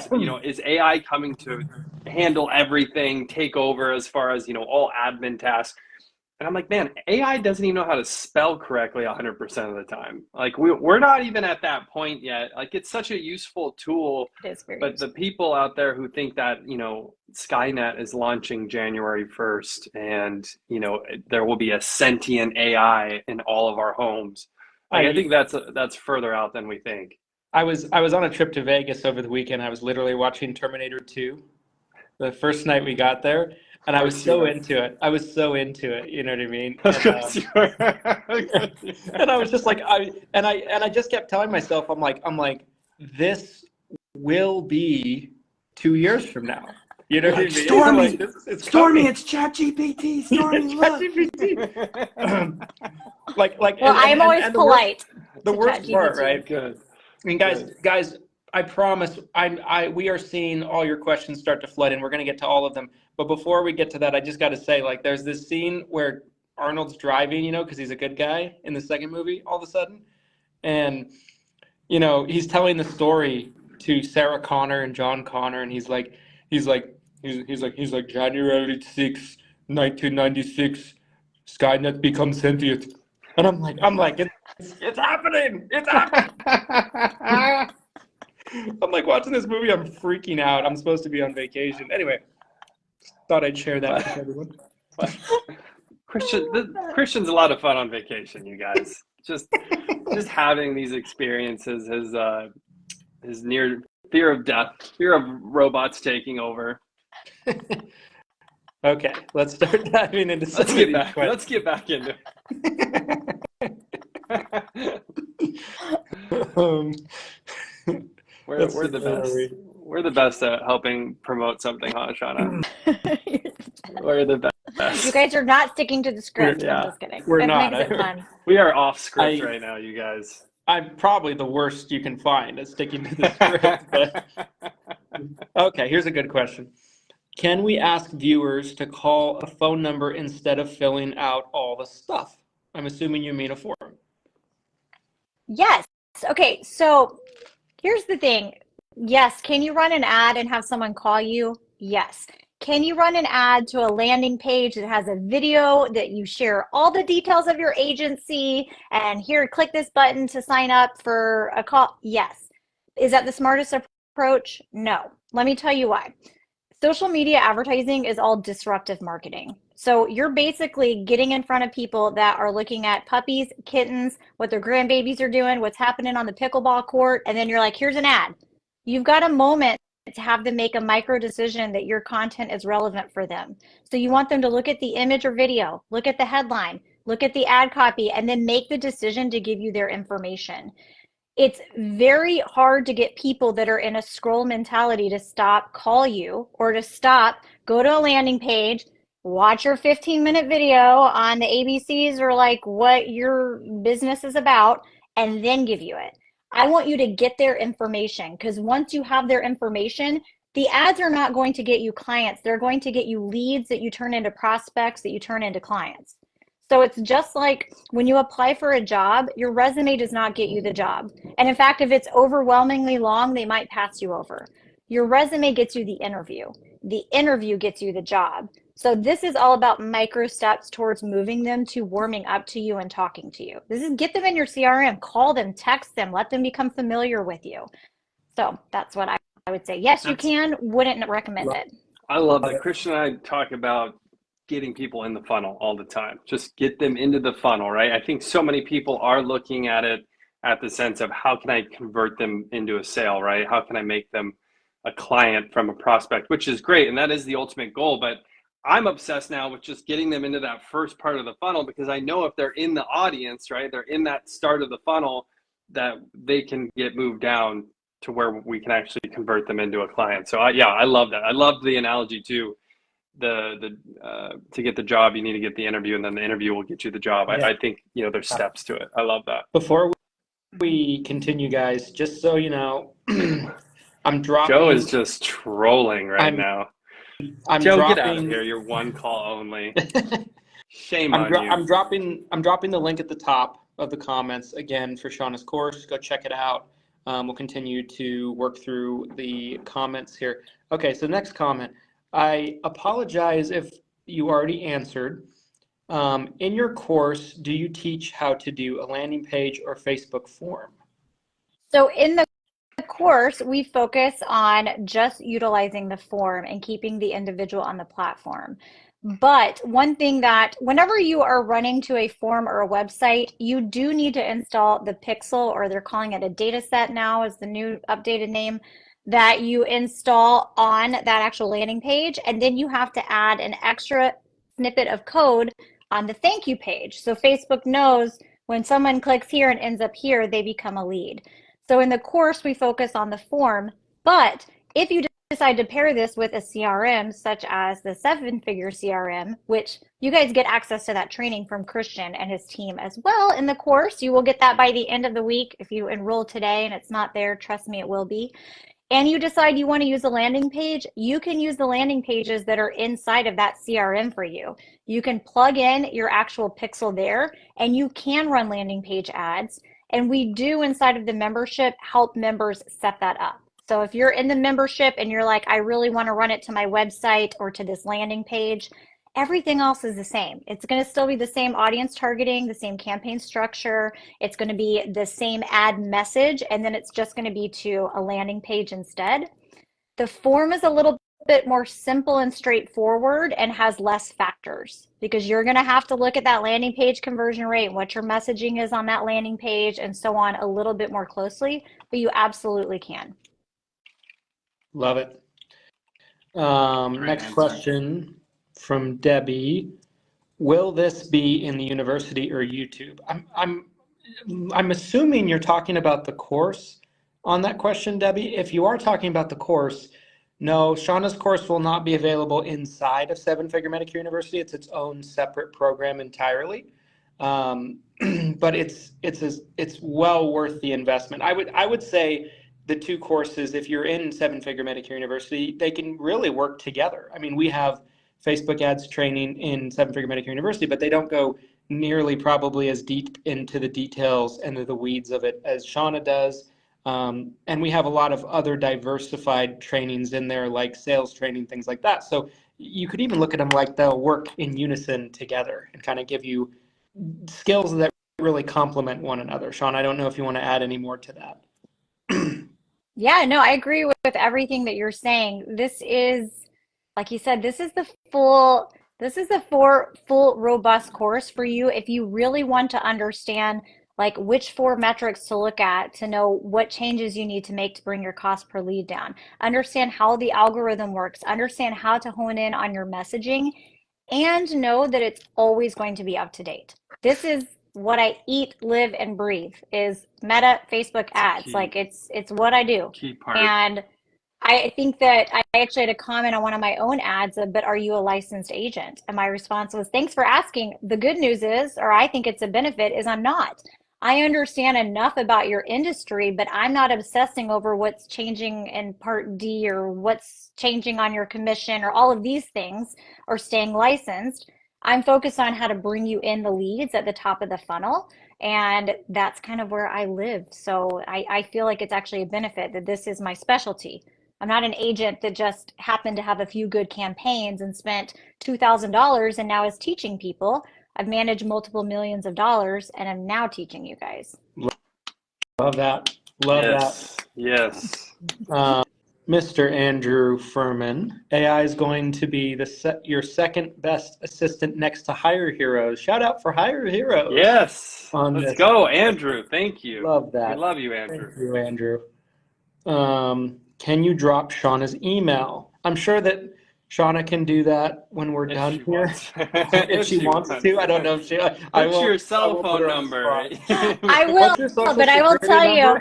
Is AI coming to handle everything, take over as far as all admin tasks? And I'm like, man, AI doesn't even know how to spell correctly 100% of the time. Like we're not even at that point yet. Like it's such a useful tool, but the people out there who think that, Skynet is launching January 1st and, there will be a sentient AI in all of our homes. I think that's further out than we think. I was on a trip to Vegas over the weekend. I was literally watching Terminator 2 the first night we got there. And I was so into it. You know what I mean? And I was just like, I just kept telling myself, I'm like, this will be 2 years from now. You know what I mean? Stormy, it's ChatGPT. Stormy, look. I'm always polite. The worst part, right? Good. And guys, I promise, we are seeing all your questions start to flood in. We're going to get to all of them. But before we get to that, I just got to say, there's this scene where Arnold's driving, because he's a good guy in the second movie all of a sudden. And, he's telling the story to Sarah Connor and John Connor. And he's like, January 6th, 1996, Skynet becomes sentient. And I'm like, it's happening. It's happening. I'm like watching this movie. I'm freaking out. I'm supposed to be on vacation. Anyway, thought I'd share that with everyone. Christian's a lot of fun on vacation, you guys. Just having these experiences, his near fear of death, fear of robots taking over. Okay, let's start diving into some Let's get back into it. We're the best. We're the best at helping promote something, huh, Shauna? We're the best. Yes. You guys are not sticking to the script. Yeah. I'm just kidding. We're It not. makes it fun. We are off script I- right now, you guys. I'm probably the worst you can find at sticking to the script. But okay, here's a good question. Can we ask viewers to call a phone number instead of filling out all the stuff? I'm assuming you mean a form. Yes. Okay, so here's the thing. Yes, can you run an ad and have someone call you? Yes. Can you run an ad to a landing page that has a video that you share all the details of your agency and here, click this button to sign up for a call? Yes. Is that the smartest approach? No. Let me tell you why. Social media advertising is all disruptive marketing. So you're basically getting in front of people that are looking at puppies, kittens, what their grandbabies are doing, what's happening on the pickleball court, and then you're like, here's an ad. You've got a moment to have them make a micro decision that your content is relevant for them. So you want them to look at the image or video, look at the headline, look at the ad copy, and then make the decision to give you their information. It's very hard to get people that are in a scroll mentality to stop, call you, or to stop, go to a landing page, watch your 15-minute video on the ABCs or like what your business is about, and then give you it. I want you to get their information, because once you have their information, the ads are not going to get you clients. They're going to get you leads that you turn into prospects, that you turn into clients. So it's just like when you apply for a job, your resume does not get you the job. And in fact, if it's overwhelmingly long, they might pass you over. Your resume gets you the interview. The interview gets you the job. So this is all about micro steps towards moving them to warming up to you and talking to you. This is get them in your CRM, call them, text them, let them become familiar with you. So that's what I would say. Yes, you can, wouldn't recommend it. I love that. Christian and I talk about getting people in the funnel all the time. Just get them into the funnel, right? I think so many people are looking at it at the sense of how can I convert them into a sale, right? How can I make them a client from a prospect, which is great. And that is the ultimate goal. But I'm obsessed now with just getting them into that first part of the funnel, because I know if they're in the audience, right, they're in that start of the funnel, that they can get moved down to where we can actually convert them into a client. So I love that. I love the analogy too. To get the job, you need to get the interview, and then the interview will get you the job. Yeah. I think, there's steps to it. I love that. Before we continue, guys, just so you know, I'm dropping. Joe is just trolling now. Joe, get out of here. You're one call only. Shame on you. I'm dropping the link at the top of the comments again for Shauna's course. Go check it out. We'll continue to work through the comments here. Okay, so next comment. I apologize if you already answered. In your course, do you teach how to do a landing page or Facebook form? So in the course, we focus on just utilizing the form and keeping the individual on the platform. But one thing that whenever you are running to a form or a website, you do need to install the pixel, or they're calling it a data set now is the new updated name, that you install on that actual landing page. And then you have to add an extra snippet of code on the thank you page. So Facebook knows when someone clicks here and ends up here, they become a lead. So in the course, we focus on the form, but if you decide to pair this with a CRM, such as the 7-figure CRM, which you guys get access to that training from Christian and his team as well in the course. You will get that by the end of the week. If you enroll today and it's not there, trust me, it will be. And you decide you want to use a landing page, you can use the landing pages that are inside of that CRM for you. You can plug in your actual pixel there, and you can run landing page ads. And we do, inside of the membership, help members set that up. So if you're in the membership and you're like, I really want to run it to my website or to this landing page, everything else is the same. It's going to still be the same audience targeting, the same campaign structure. It's going to be the same ad message, and then it's just going to be to a landing page instead. The form is a little bit more simple and straightforward and has less factors, because you're going to have to look at that landing page conversion rate, what your messaging is on that landing page, and so on a little bit more closely, but you absolutely can. Love it. Next question from Debbie. Will this be in the university or YouTube? I'm assuming you're talking about the course on that question, Debbie. If you are talking about the course, No, Shauna's course will not be available inside of Seven Figure Medicare University. It's its own separate program entirely. Um, but it's well worth the investment. I would say the two courses, if you're in Seven Figure Medicare University, they can really work together. I mean, we have Facebook ads training in Seven Figure Medicare University, but they don't go nearly probably as deep into the details and the weeds of it as Shauna does. And we have a lot of other diversified trainings in there, like sales training, things like that. So you could even look at them like they'll work in unison together and kind of give you skills that really complement one another. Sean, I don't know if you want to add any more to that. Yeah, no, I agree with everything that you're saying. This is, like you said, this is the full robust course for you if you really want to understand like which four metrics to look at to know what changes you need to make to bring your cost per lead down. Understand how the algorithm works, understand how to hone in on your messaging, and know that it's always going to be up to date. This is what I eat, live, and breathe is Meta, Facebook ads. Like it's what I do. Key part. And I think that I actually had a comment on one of my own ads, but are you a licensed agent? And my response was, thanks for asking. The good news is, or I think it's a benefit, is I'm not. I understand enough about your industry, but I'm not obsessing over what's changing in Part D or what's changing on your commission or all of these things or staying licensed. I'm focused on how to bring you in the leads at the top of the funnel. And that's kind of where I live. So I feel like it's actually a benefit that this is my specialty. I'm not an agent that just happened to have a few good campaigns and spent $2,000 and now is teaching people. I've managed multiple millions of dollars and I'm now teaching you guys. Love that. Love Yes. that. Yes. Mr. Andrew Furman, AI is going to be your second best assistant next to Hire Heroes. Shout out for Hire Heroes. Yes. On Let's this. go, Andrew. Thank you. Love that. We love you, Andrew. Thank you, Andrew. Can you drop Shauna's email? I'm sure that Shauna can do that when we're done here. If she wants to. I don't know if she. What's your cell phone number? I will, but I will tell you,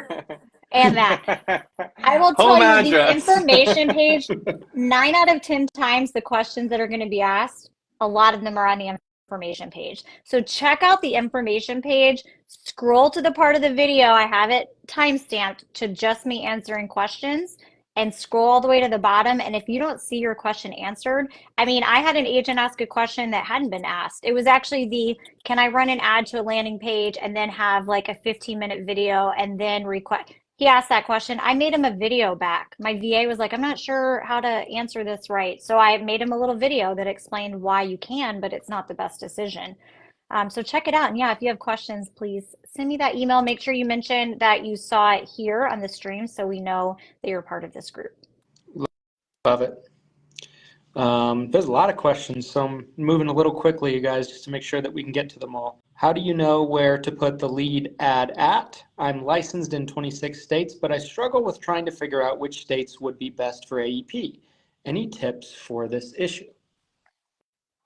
and that I will tell you the information page. 9 out of 10 times, the questions that are going to be asked, a lot of them are on the information page. So check out the information page. Scroll to the part of the video. I have it timestamped to just me answering questions. And scroll all the way to the bottom. And if you don't see your question answered, I mean, I had an agent ask a question that hadn't been asked. It was actually can I run an ad to a landing page and then have like a 15-minute video and then request? He asked that question. I made him a video back. My VA was like, I'm not sure how to answer this right. So I made him a little video that explained why you can, but it's not the best decision. So check it out. And yeah, if you have questions, please send me that email. Make sure you mention that you saw it here on the stream so we know that you're part of this group. Love it. There's a lot of questions, so I'm moving a little quickly, you guys, just to make sure that we can get to them all. How do you know where to put the lead ad at? I'm licensed in 26 states, but I struggle with trying to figure out which states would be best for AEP. Any tips for this issue?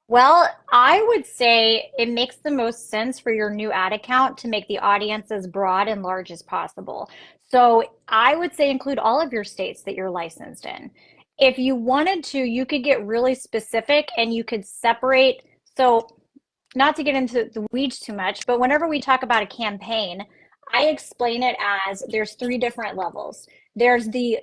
Well, I would say it makes the most sense for your new ad account to make the audience as broad and large as possible. So I would say include all of your states that you're licensed in. If you wanted to, you could get really specific and you could separate. So not to get into the weeds too much, but whenever we talk about a campaign, I explain it as there's 3 different levels. There's the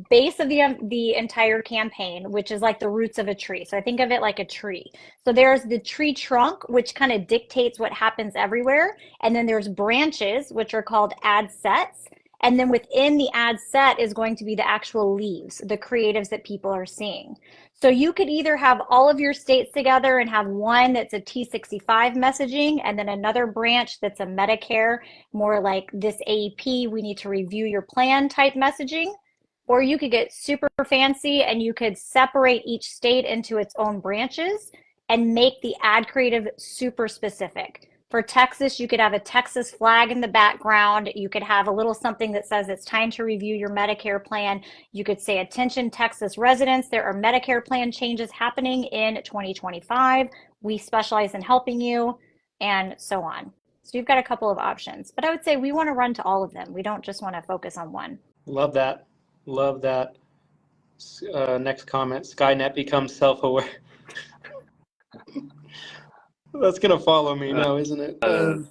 base of the entire campaign, which is like the roots of a tree. So I think of it like a tree. So there's the tree trunk, which kind of dictates what happens everywhere. And then there's branches, which are called ad sets. And then within the ad set is going to be the actual leaves, the creatives that people are seeing. So you could either have all of your states together and have one that's a T65 messaging and then another branch that's a Medicare, more like this AEP, we need to review your plan type messaging. Or you could get super fancy and you could separate each state into its own branches and make the ad creative super specific. For Texas, you could have a Texas flag in the background. You could have a little something that says it's time to review your Medicare plan. You could say, attention Texas residents, there are Medicare plan changes happening in 2025. We specialize in helping you, and so on. So you've got a couple of options, but I would say we want to run to all of them. We don't just want to focus on one. Love that. Love that. Next comment, Skynet becomes self-aware. That's going to follow me now, isn't it?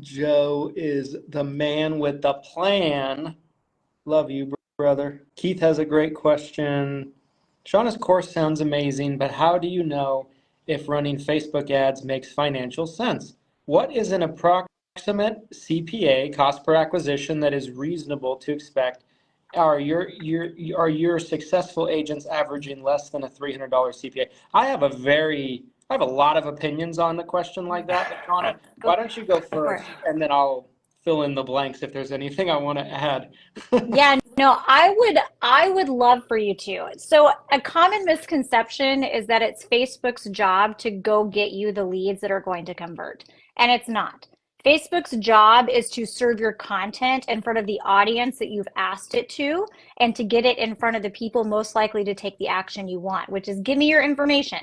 Joe is the man with the plan. Love you, brother. Keith has a great question. Shauna's course sounds amazing, but how do you know if running Facebook ads makes financial sense? What is an approximate CPA, cost per acquisition, that is reasonable to expect? Are your successful agents averaging less than a $300 CPA? I have a lot of opinions on the question like that, but Shauna, why don't you go first, and then I'll fill in the blanks if there's anything I want to add. Yeah, no, I would love for you to. So a common misconception is that it's Facebook's job to go get you the leads that are going to convert, and it's not. Facebook's job is to serve your content in front of the audience that you've asked it to, and to get it in front of the people most likely to take the action you want, which is give me your information.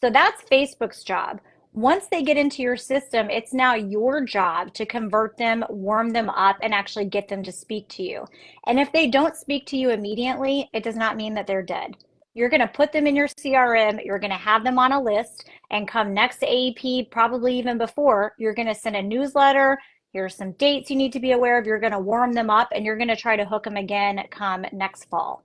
So that's Facebook's job. Once they get into your system, it's now your job to convert them, warm them up, and actually get them to speak to you. And if they don't speak to you immediately, it does not mean that they're dead. You're going to put them in your CRM, you're going to have them on a list, and come next to AEP, probably even before, you're going to send a newsletter. Here's some dates you need to be aware of. You're going to warm them up, and you're going to try to hook them again come next fall.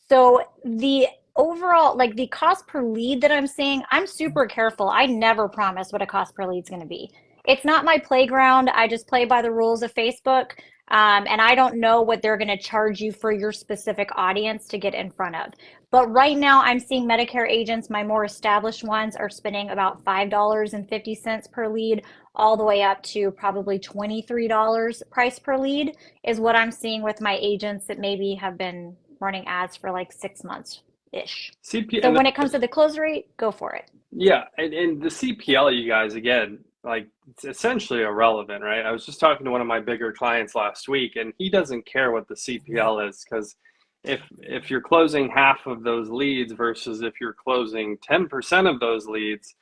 So the overall, like the cost per lead that I'm seeing, I'm super careful. I never promise what a cost per lead is going to be. It's not my playground. I just play by the rules of Facebook. And I don't know what they're going to charge you for your specific audience to get in front of. But right now I'm seeing Medicare agents, my more established ones, are spending about $5.50 per lead, all the way up to probably $23 price per lead is what I'm seeing with my agents that maybe have been running ads for like 6 months-ish. So when it comes to the close rate, go for it. Yeah, and the CPL, you guys, again, like it's essentially irrelevant, right? I was just talking to one of my bigger clients last week, and he doesn't care what the CPL is, because if you're closing half of those leads versus if you're closing 10% of those leads,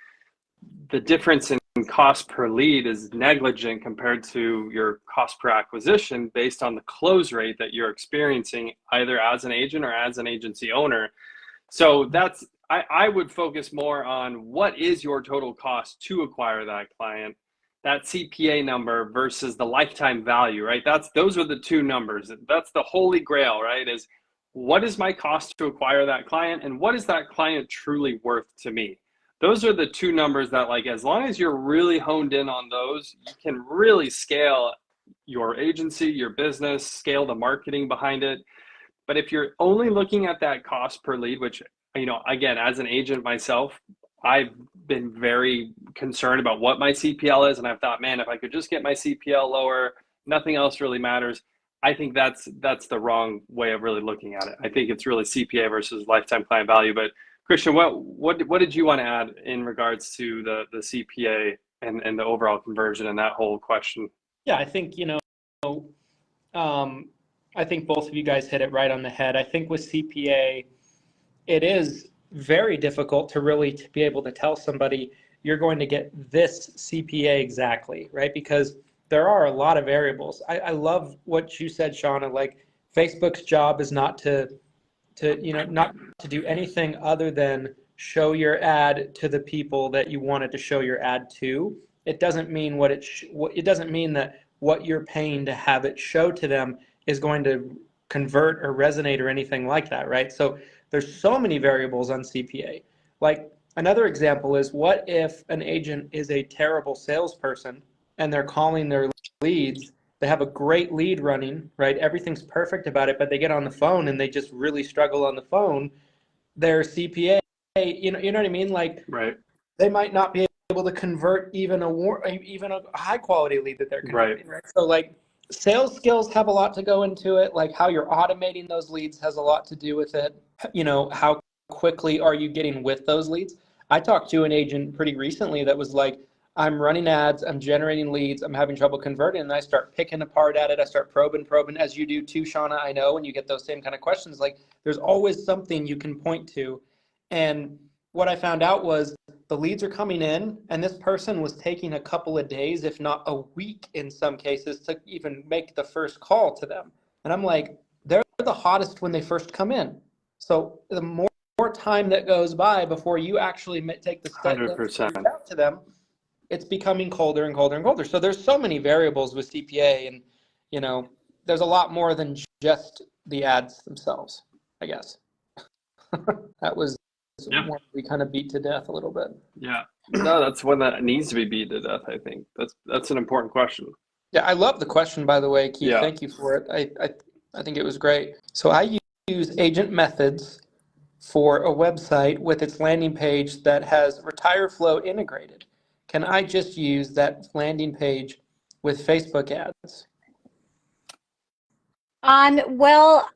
the difference in cost per lead is negligent compared to your cost per acquisition based on the close rate that you're experiencing either as an agent or as an agency owner. So that's, I would focus more on what is your total cost to acquire that client, that CPA number versus the lifetime value, right? Those are the two numbers. That's the holy grail, right? Is what is my cost to acquire that client, and what is that client truly worth to me? Those are the two numbers that, like, as long as you're really honed in on those, you can really scale your agency, your business, scale the marketing behind it. But if you're only looking at that cost per lead, which, you know, again, as an agent myself, I've been very concerned about what my CPL is. And I've thought, man, if I could just get my CPL lower, nothing else really matters. I think that's the wrong way of really looking at it. I think it's really CPA versus lifetime client value. But Christian, what did you want to add in regards to the CPA and the overall conversion and that whole question? Yeah, I think, I think both of you guys hit it right on the head. I think with CPA, it is very difficult to be able to tell somebody you're going to get this CPA exactly, right? Because there are a lot of variables. I love what you said, Shauna. Like, Facebook's job is not to do anything other than show your ad to the people that you wanted to show your ad to. It doesn't mean it doesn't mean that what you're paying to have it show to them is going to convert or resonate or anything like that, right? So there's so many variables on CPA. Like, another example is, what if an agent is a terrible salesperson and they're calling their leads? They have a great lead running, right? Everything's perfect about it, but they get on the phone and they just really struggle on the phone. Their CPA, you know what I mean? Like, right. They might not be able to convert even a high quality lead that they're converting, right? So, like, sales skills have a lot to go into it. Like, how you're automating those leads has a lot to do with it. You know, how quickly are you getting with those leads? I talked to an agent pretty recently that was like, I'm running ads, I'm generating leads, I'm having trouble converting, and I start picking apart at it. I start probing, as you do too, Shauna. I know when you get those same kind of questions, like, there's always something you can point to. And what I found out was the leads are coming in, and this person was taking a couple of days, if not a week in some cases, to even make the first call to them. And I'm like, they're the hottest when they first come in. So the more time that goes by before you actually take the step to 100%. reach out to them, it's becoming colder and colder and colder. So there's so many variables with CPA, and there's a lot more than just the ads themselves, I guess. That was one we kind of beat to death a little bit. Yeah. No, that's one that needs to be beat to death, I think. That's an important question. Yeah, I love the question, by the way, Keith. Yeah. Thank you for it. I think it was great. So I use Agent Methods for a website with its landing page that has Retire Flow integrated. Can I just use that landing page with Facebook ads? Well,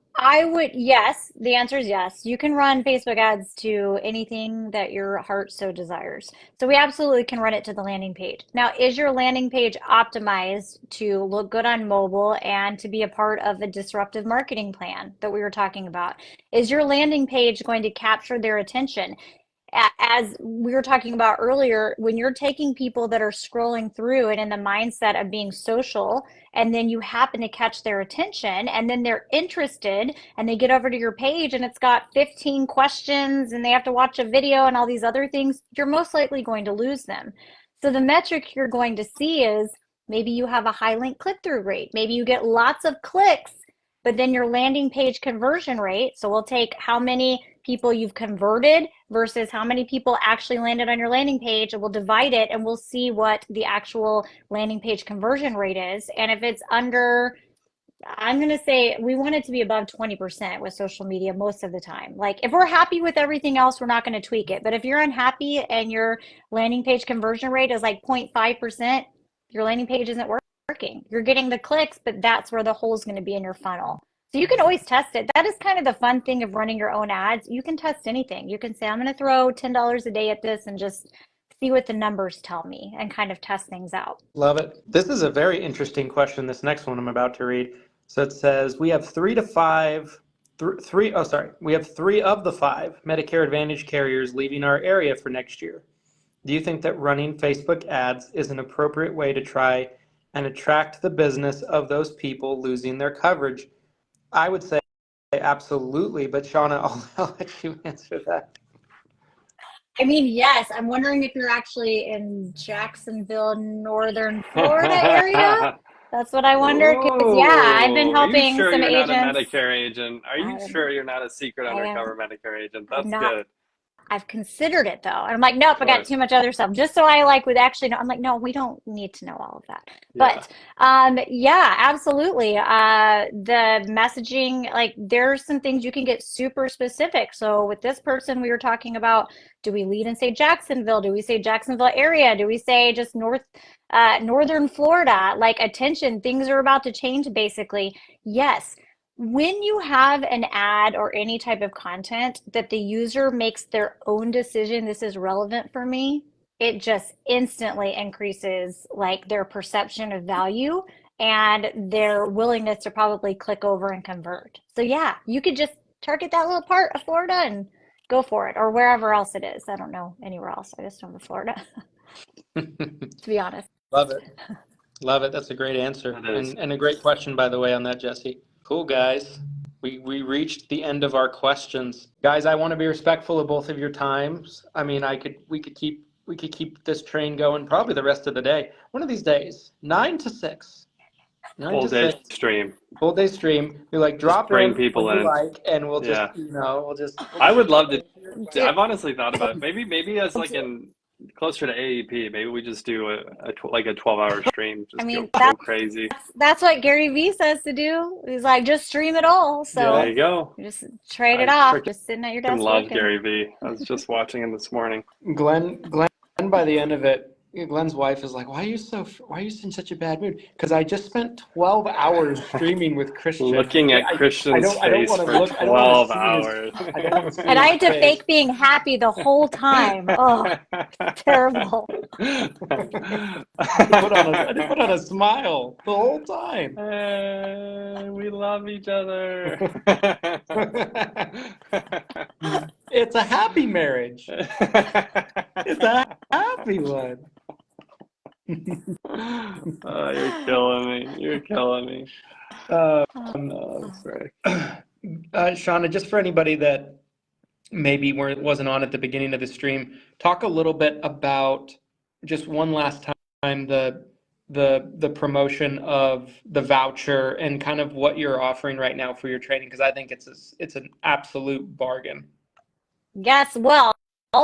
yes, the answer is yes. You can run Facebook ads to anything that your heart so desires. So we absolutely can run it to the landing page. Now, is your landing page optimized to look good on mobile and to be a part of a disruptive marketing plan that we were talking about? Is your landing page going to capture their attention? As we were talking about earlier, when you're taking people that are scrolling through and in the mindset of being social, and then you happen to catch their attention, and then they're interested, and they get over to your page and it's got 15 questions and they have to watch a video and all these other things, you're most likely going to lose them. So the metric you're going to see is maybe you have a high link click-through rate. Maybe you get lots of clicks, but then your landing page conversion rate, so we'll take how many people you've converted versus how many people actually landed on your landing page, and we'll divide it and we'll see what the actual landing page conversion rate is. And if it's under, I'm going to say we want it to be above 20% with social media most of the time. Like if we're happy with everything else, we're not going to tweak it. But if you're unhappy and your landing page conversion rate is like 0.5%, your landing page isn't working. You're getting the clicks, but that's where the hole is going to be in your funnel. So you can always test it. That is kind of the fun thing of running your own ads. You can test anything. You can say, I'm going to throw $10 a day at this and just see what the numbers tell me and kind of test things out. Love it. This is a very interesting question, this next one I'm about to read. So it says, we have three of the five Medicare Advantage carriers leaving our area for next year. Do you think that running Facebook ads is an appropriate way to try and attract the business of those people losing their coverage? I would say absolutely, but Shauna, I'll let you answer that. I mean, yes, I'm wondering if you're actually in Jacksonville, Northern Florida area. That's what I wondered. Because, yeah, I've been helping some agents. Are you sure you're not a Medicare agent? Are you sure you're not a secret undercover Medicare agent? That's good. I've considered it though. I'm like, nope, I got too much other stuff. Just so I would actually know. I'm like, no, we don't need to know all of that. But yeah, absolutely. The messaging, like there's some things you can get super specific. So with this person, we were talking about, do we lead and say Jacksonville? Do we say Jacksonville area? Do we say just Northern Florida? Like attention, things are about to change basically. Yes. When you have an ad or any type of content that the user makes their own decision, this is relevant for me, it just instantly increases like their perception of value and their willingness to probably click over and convert. So yeah, you could just target that little part of Florida and go for it, or wherever else it is. I don't know anywhere else. I just know the Florida, to be honest. Love it. Love it. That's a great answer. And a great question, by the way, on that, Jesse. Cool, guys. We reached the end of our questions. Guys, I want to be respectful of both of your times. I mean, we could keep this train going probably the rest of the day. One of these days, 9 to 6. Full day stream. Full day stream. We like drop bring in people in, and we'll just we'll just. I would love to. I've honestly thought about it. Maybe as like closer to AEP, maybe we just do a 12-hour stream. Just go crazy. That's what Gary Vee says to do. He's like, just stream it all. So there you go. Just trade it off. Just sitting at your desk. I love Gary Vee. I was just watching him this morning. Glenn, by the end of it, Glenn's wife is like, why are you in such a bad mood? Because I just spent 12 hours streaming with Christian. Looking at Christian's face for 12 hours. And I had to fake being happy the whole time. Oh, terrible. I didn't put on a smile the whole time. We love each other. It's a happy marriage. It's a happy one. Oh, you're killing me. You're killing me. Sorry. Shauna, just for anybody that maybe wasn't on at the beginning of the stream, talk a little bit about just one last time the promotion of the voucher and kind of what you're offering right now for your training, because I think it's an absolute bargain. Yes, well,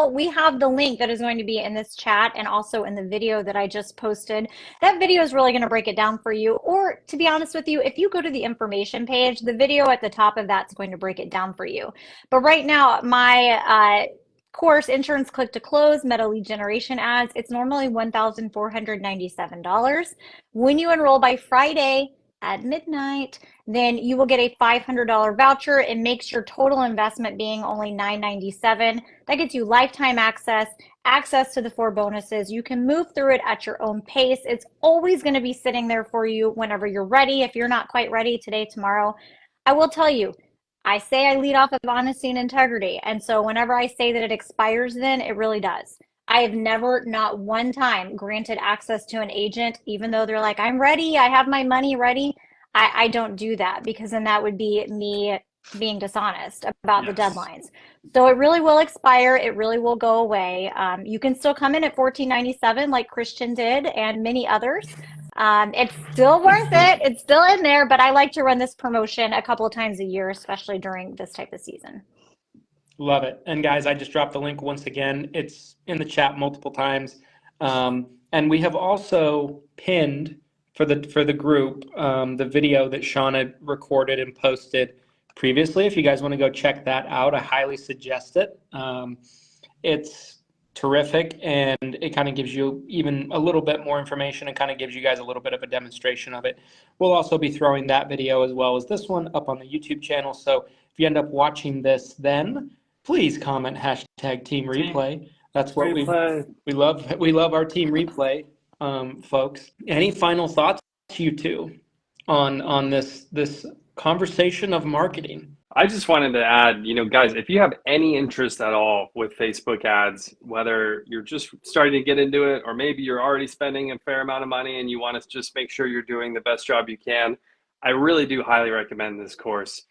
we have the link that is going to be in this chat and also in the video that I just posted. That video is really going to break it down for you. Or to be honest with you, if you go to the information page, the video at the top of that's going to break it down for you. But right now, my course, Insurance Click to Close, Meta Lead Generation Ads, it's normally $1,497. When you enroll by Friday at midnight, then you will get a $500 voucher. It makes your total investment being only $997. That gets you lifetime access to the 4 bonuses. You can move through it at your own pace. It's always going to be sitting there for you whenever you're ready. If you're not quite ready today, tomorrow, I will tell you, I say I lead off of honesty and integrity. And so whenever I say that it expires, then it really does. I have never, not one time, granted access to an agent, even though they're like, I'm ready, I have my money ready. I don't do that, because then that would be me being dishonest about the deadlines. So it really will expire. It really will go away. You can still come in at $14.97 like Christian did and many others. It's still worth it. It's still in there, but I like to run this promotion a couple of times a year, especially during this type of season. Love it. And guys, I just dropped the link once again. It's in the chat multiple times. And we have also pinned for the group the video that Shauna recorded and posted previously. If you guys want to go check that out, I highly suggest it. It's terrific, and it kind of gives you even a little bit more information and kind of gives you guys a little bit of a demonstration of it. We'll also be throwing that video as well as this one up on the YouTube channel. So if you end up watching this, then please comment #Team Replay. That's what we love. We love our Team Replay, folks. Any final thoughts, you two, on this conversation of marketing? I just wanted to add, guys, if you have any interest at all with Facebook ads, whether you're just starting to get into it, or maybe you're already spending a fair amount of money and you want to just make sure you're doing the best job you can, I really do highly recommend this course.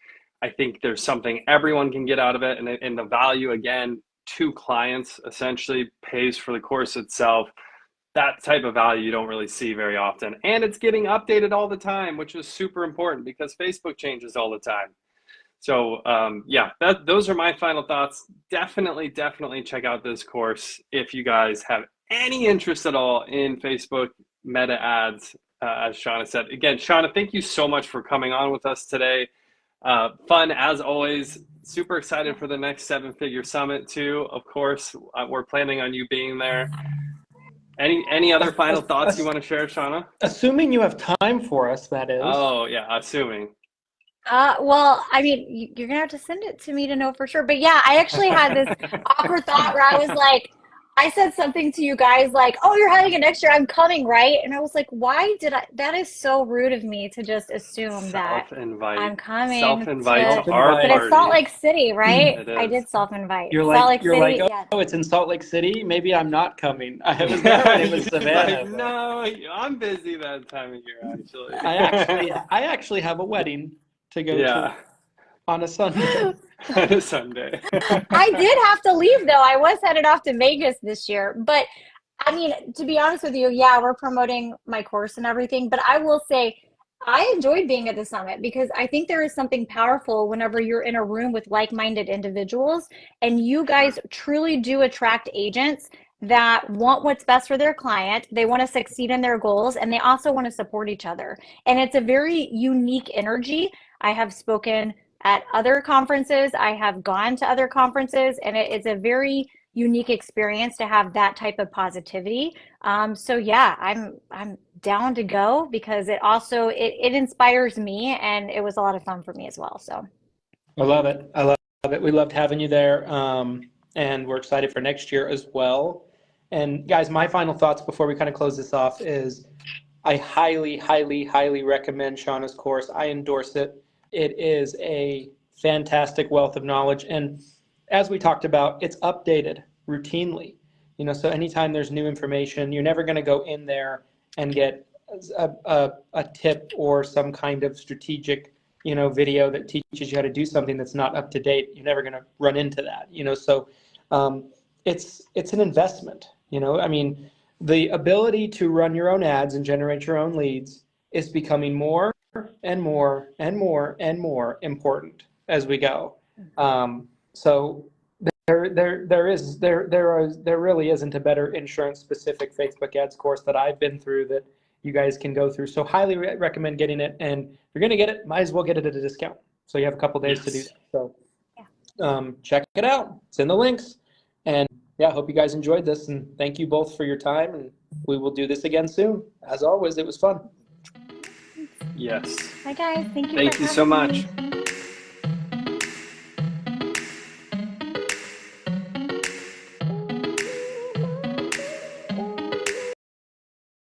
I think there's something everyone can get out of it, and the value, again, to clients essentially pays for the course itself. That type of value you don't really see very often. And it's getting updated all the time, which is super important because Facebook changes all the time. So those are my final thoughts. Definitely check out this course if you guys have any interest at all in Facebook meta ads, as Shauna said. Again, Shauna, thank you so much for coming on with us today. Fun as always. Super excited for the next 7-Figure Summit too. Of course, we're planning on you being there. Any other final thoughts you want to share, Shauna? Assuming you have time for us, that is. Oh yeah, assuming. Well, I mean, you're gonna have to send it to me to know for sure. But yeah, I actually had this awkward thought where I was like, I said something to you guys like, "Oh, you're having it next year. I'm coming, right?" And I was like, "Why did I?" That is so rude of me to just assume that I'm coming. Self-invite to our party. But it's Salt Lake City, right? It is. I did self-invite. You're like, oh, it's in Salt Lake City. Maybe I'm not coming. I was there when it was Savannah. Like, no, I'm busy that time of year. Actually, I actually have a wedding to go to on a Sunday. On a Sunday. I did have to leave though. I was headed off to Vegas this year. But I mean, to be honest with you, yeah, we're promoting my course and everything. But I will say I enjoyed being at the summit because I think there is something powerful whenever you're in a room with like-minded individuals and you guys truly do attract agents that want what's best for their client. They want to succeed in their goals, and they also want to support each other. And it's a very unique energy. I have spoken at other conferences. I have gone to other conferences, and it's a very unique experience to have that type of positivity. So yeah, I'm down to go because it also it inspires me, and it was a lot of fun for me as well. So I love it. I love it. We loved having you there, and we're excited for next year as well. And guys, my final thoughts before we kind of close this off is I highly recommend Shauna's course. I endorse it. It is a fantastic wealth of knowledge. And as we talked about, it's updated routinely. So anytime there's new information, you're never going to go in there and get a tip or some kind of strategic video that teaches you how to do something that's not up to date, you're never going to run into that, so it's an investment, I mean, the ability to run your own ads and generate your own leads is becoming more and more and more and more important as we go. So there really isn't a better insurance specific Facebook ads course that I've been through that you guys can go through. So highly recommend getting it. And if you're going to get it, might as well get it at a discount. So you have a couple days to do that. So check it out. It's in the links. And yeah, I hope you guys enjoyed this. And thank you both for your time. And we will do this again soon. As always, it was fun. Yes. Hi, guys. Thank you. Thank you so much.